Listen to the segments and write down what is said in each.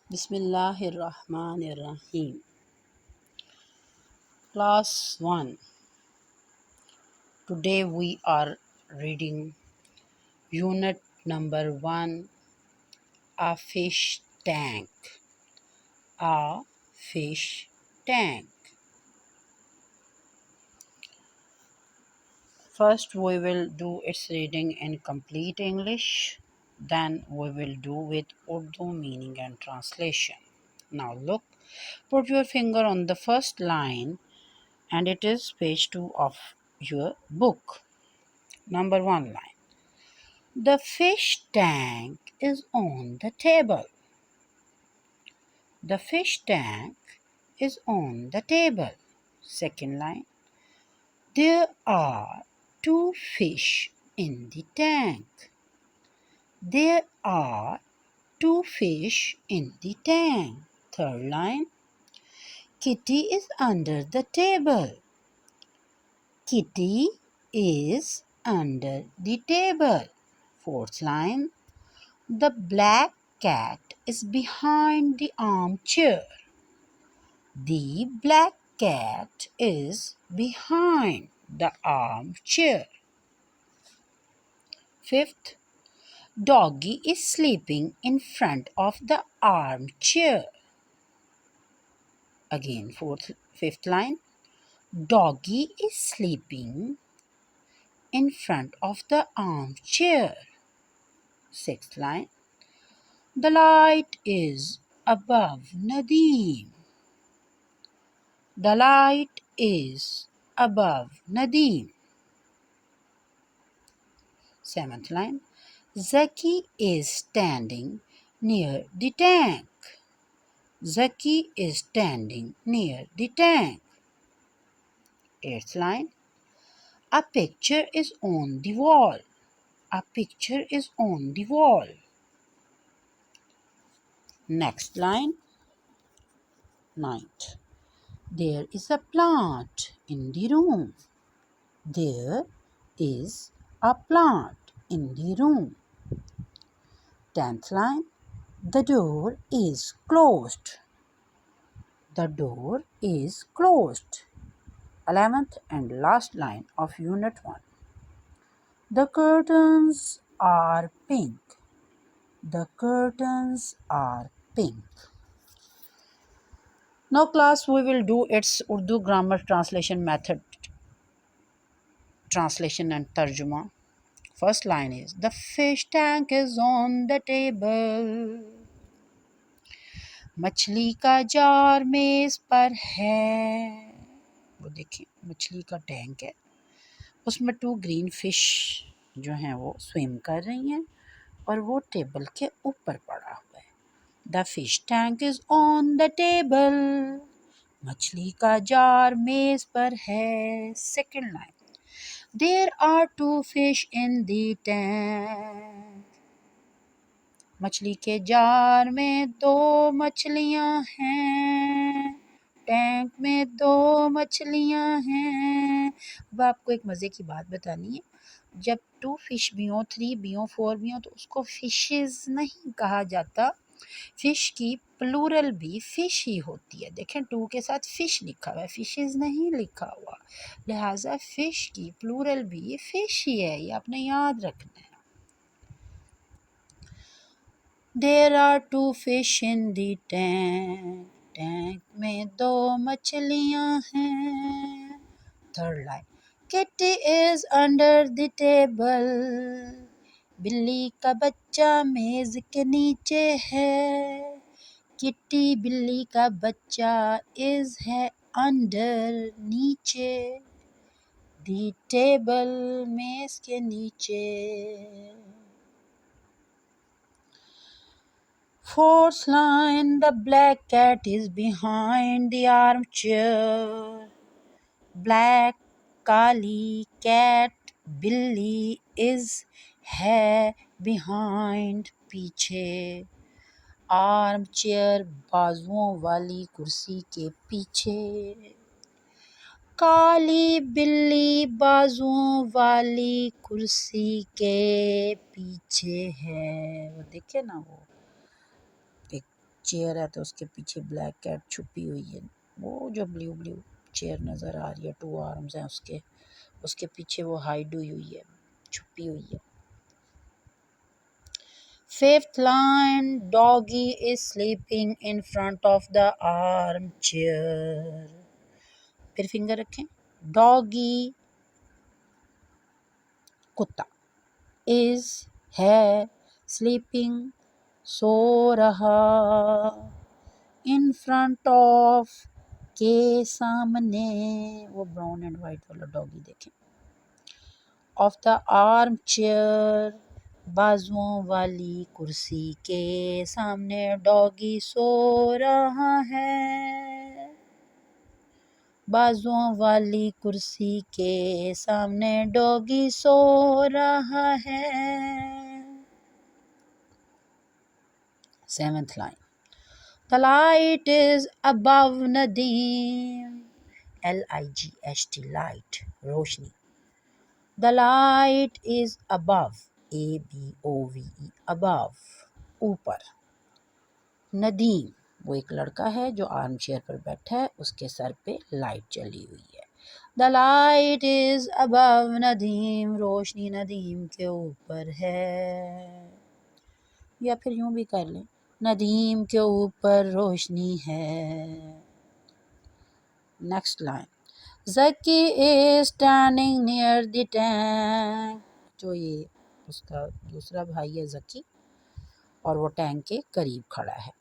Bismillahirrahmanirrahim. Class 1. Today we are reading unit number 1, a fish tank. A fish tank. First we will do its reading in complete English. Then we will do with Urdu meaning and translation. Now look, put your finger on the first line and it is page 2 of your book. Number 1 line. The fish tank is on the table. The fish tank is on the table. Second line. There are two fish in the tank. There are two fish in the tank. Third line. Kitty is under the table. Kitty is under the table. Fourth line. The black cat is behind the armchair. The black cat is behind the armchair. Fifth, doggy is sleeping in front of the armchair. Again, fifth line. Doggy is sleeping in front of the armchair. Sixth line. The light is above Nadeem. The light is above Nadeem. Seventh line. Zaki is standing near the tank. Zaki is standing near the tank. Eighth line. A picture is on the wall. A picture is on the wall. Next line. Ninth. There is a plant in the room. There is a plant in the room. 10th line. The door is closed. The door is closed. 11th and last line of Unit 1. The curtains are pink. The curtains are pink. Now class, we will do its Urdu grammar translation method. Translation and tarjuma. First line is, the fish tank is on the table. मछली का jar मेज पर है. वो देखिए, मछली का tank है, उसमें 2 ग्रीन फिश जो हैं वो स्विम कर रही हैं और वो टेबल के ऊपर पड़ा हुआ है. The fish tank is on the table. मछली का जार मेज पर है. Second line. There are 2 fish in the tank. मछली के जार में 2 मछलियां हैं. टैंक में 2 मछलियां हैं. अब आपको एक मज़े की बात बतानी है. जब 2 फिश भी हों, 3 भी हों, 4 भी हों तो उसको फिशेस नहीं कहा जाता. फिश की प्लूरल भी फिश ही होती है. देखें, 2 के साथ फिश लिखा हुआ है, फिशेस नहीं लिखा हुआ. लिहाजा फिश की प्लूरल भी फिश ही है. ये आपने याद रखना है. There are 2 fish in the tank. Tank में 2 मछलियां हैं. Third line. Kitty is under the table. बिल्ली का बच्चा मेज के नीचे है. किट्टी बिल्ली का बच्चा is है under नीचे. The table मेज के नीचे. Fourth line. The black cat is behind the armchair. Black Kali, cat बिल्ली, is है behind पीछे. Armchair बाजुओं वाली कुर्सी के पीछे. काली बिल्ली बाजुओं वाली कुर्सी के पीछे है. वो देखिए ना, वो चेयर है तो उसके पीछे ब्लैक कैट छुपी हुई है, वो जो ब्लू ब्लू चेयर नज़र आ रही है, 2 आर्म्स हैं उसके, उसके पीछे वो हाइड हुई हुई है, छुपी हुई है। 5th line, doggy is sleeping in front of the armchair. फिर फिंगर रखें, डॉगी कुत्ता, इज है, स्लीपिंग सो रहा, इन फ्रंट ऑफ के सामने, वो ब्राउन एंड वाइट वाला डॉगी देखें, ऑफ द आर्म चेयर, बाजुओं वाली कुर्सी के सामने डॉगी सो रहा है, बाजुओं वाली कुर्सी के सामने डॉगी सो रहा है। 7th line, the light is above Nadeem, Light, light, Roshni, the light is above, above, above, ऊपर, नदीम, वो एक लड़का है जो आर्म चेयर पर बैठा है, उसके सर पे लाइट जली हुई है। The light is above Nadeem, रोशनी नदीम के ऊपर है, या फिर यूं भी कर लें, नदीम के ऊपर रोशनी है। Next line, Zaki is standing near the tank, जो ये उसका दूसरा भाई है ज़की, और वो टैंक के करीब खड़ा है।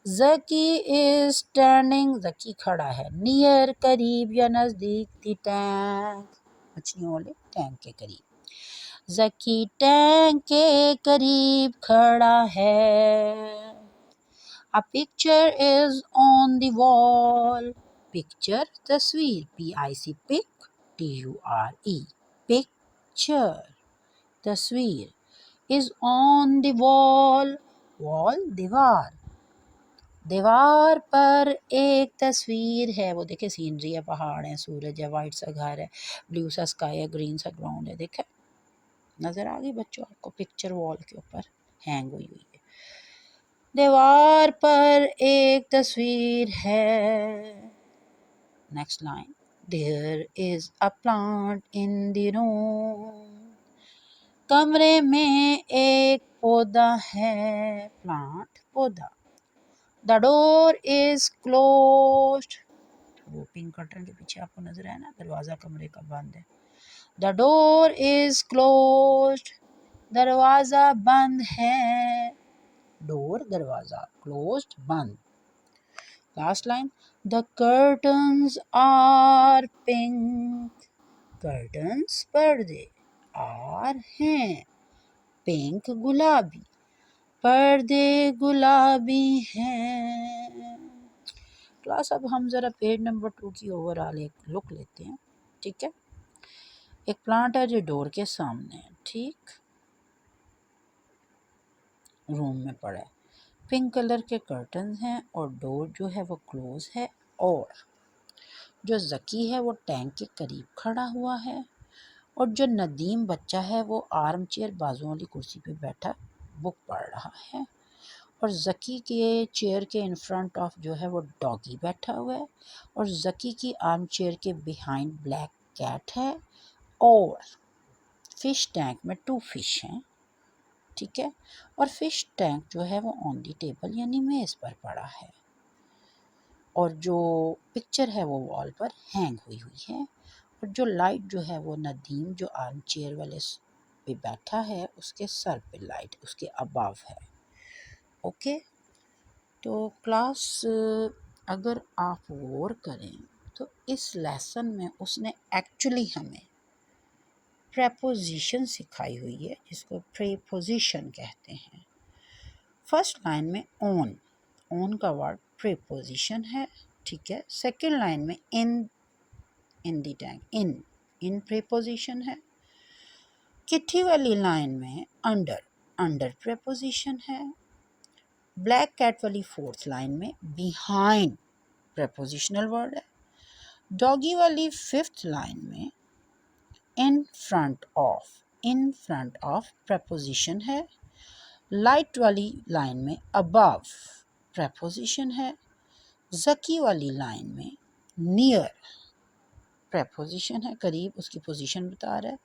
ज़की इज स्टैंडिंग, ज़की खड़ा है, नियर करीब या नज़दीक, द टैंक, मछलियों वाले टैंक के करीब, ज़की टैंक के करीब खड़ा है। A picture is on the wall, picture तस्वीर, PIC पिक, TURE, पिक्चर तस्वीर, is on the wall, wall दीवार, दीवार पर एक तस्वीर है, वो देखे सीनरी है, पहाड़ है, सूरज है, वाइट सा घर है, ब्लू सा स्काई है, ग्रीन सा ग्राउंड है, देखे नजर आ गई बच्चों आपको, पिक्चर वॉल के ऊपर हैंग हुई हुई है, दीवार पर एक तस्वीर है। Next line, there is a plant in the room, कमरे में एक पौधा है, प्लांट पौधा, द डोर इज क्लोज्ड, वो पिंक कर्टन के पीछे आपको नजर आया ना, दरवाजा कमरे का बंद है, द डोर इज क्लोज्ड, दरवाजा बंद है, डोर दरवाजा, क्लोज्ड बंद। Last line, the curtains are pink, curtains पर्दे, आर हैं, पिंक गुलाबी, पर्दे गुलाबी हैं। क्लास अब हम ज़रा पेज नंबर 2 की ओवरऑल एक लुक लेते हैं, ठीक है। एक प्लांट है जो डोर के सामने है, ठीक, रूम में पड़ा है, पिंक कलर के कर्टन्स हैं और डोर जो है वो क्लोज है, और जो ज़की है वो टैंक के करीब खड़ा हुआ है, और जो नदीम बच्चा है वो आर्म चेयर बाजुओं वाली कुर्सी पे बैठा बुक पढ़ रहा है, और ज़की के चेयर के इन फ्रंट ऑफ जो है वो डॉगी बैठा हुआ है, और ज़की की आर्म चेयर के बिहाइंड ब्लैक कैट है, और फिश टैंक में 2 फिश हैं, ठीक है, और फिश टैंक जो है वो ऑन दी टेबल यानी मेज़ पर पड़ा है, और जो पिक्चर है वो वॉल पर हैंग हुई हुई है, और जो लाइट जो है वो नदीम जो आर्म चेयर वाले पे बैठा है उसके सर पे लाइट उसके अबव है। ओके, तो क्लास अगर आप गौर करें तो इस लेसन में उसने एक्चुअली हमें प्रेपोजिशन सिखाई हुई है, जिसको प्रेपोजिशन कहते हैं। फर्स्ट लाइन में ऑन, ऑन का वर्ड प्रेपोजिशन है, ठीक है। सेकेंड लाइन में इन द टैंक, इन प्रेपोजिशन है। किट्ठी वाली लाइन में अंडर, अंडर प्रेपोजिशन है। ब्लैक कैट वाली फोर्थ लाइन में बिहाइंड प्रेपोजिशनल वर्ड है। डॉगी वाली फिफ्थ लाइन में इन फ्रंट ऑफ प्रेपोजिशन है। लाइट वाली लाइन में अबव preposition है। ज़की वाली लाइन में near preposition है, करीब, उसकी पोजीशन बता रहा है।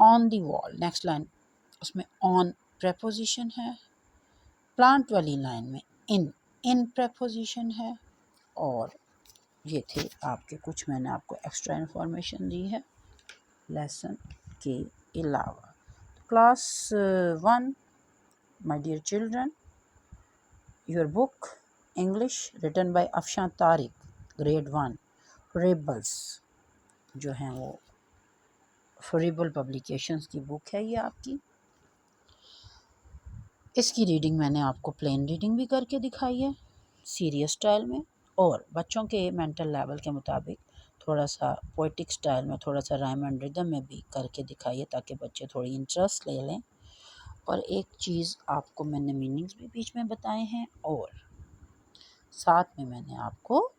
on the wall next line, उसमें on preposition है। प्लांट वाली लाइन में in preposition है। और ये थे आपके कुछ, मैंने आपको एक्स्ट्रा इन्फॉर्मेशन दी है लेसन के अलावा। Class 1 my dear children, your book English written by Afshan Tariq, grade 1, फ्रेबल्स, जो हैं वो फ्रेबल पब्लिकेशंस की बुक है ये आपकी। इसकी रीडिंग मैंने आपको प्लेन रीडिंग भी करके दिखाई है सीरियस स्टाइल में, और बच्चों के मेंटल लेवल के मुताबिक थोड़ा सा पोइटिक स्टाइल में, थोड़ा सा राइम एंड रिदम में भी करके दिखाई है, ताकि बच्चे थोड़ी इंटरेस्ट ले लें। और एक चीज़ आपको मैंने मीनिंग्स भी बीच में बताए हैं, और साथ में मैंने आपको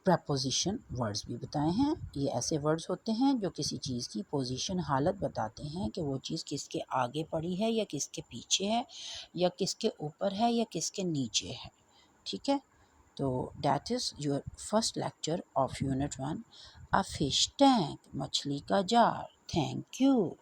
प्रपोजिशन वर्ड्स भी बताए हैं। ये ऐसे वर्ड्स होते हैं जो किसी चीज़ की पोजीशन, हालत बताते हैं कि वो चीज़ किसके आगे पड़ी है या किसके पीछे है या किसके ऊपर है या किसके नीचे है। ठीक है, तो that is your first lecture of unit 1, a fish tank, मछली का जार। Thank you.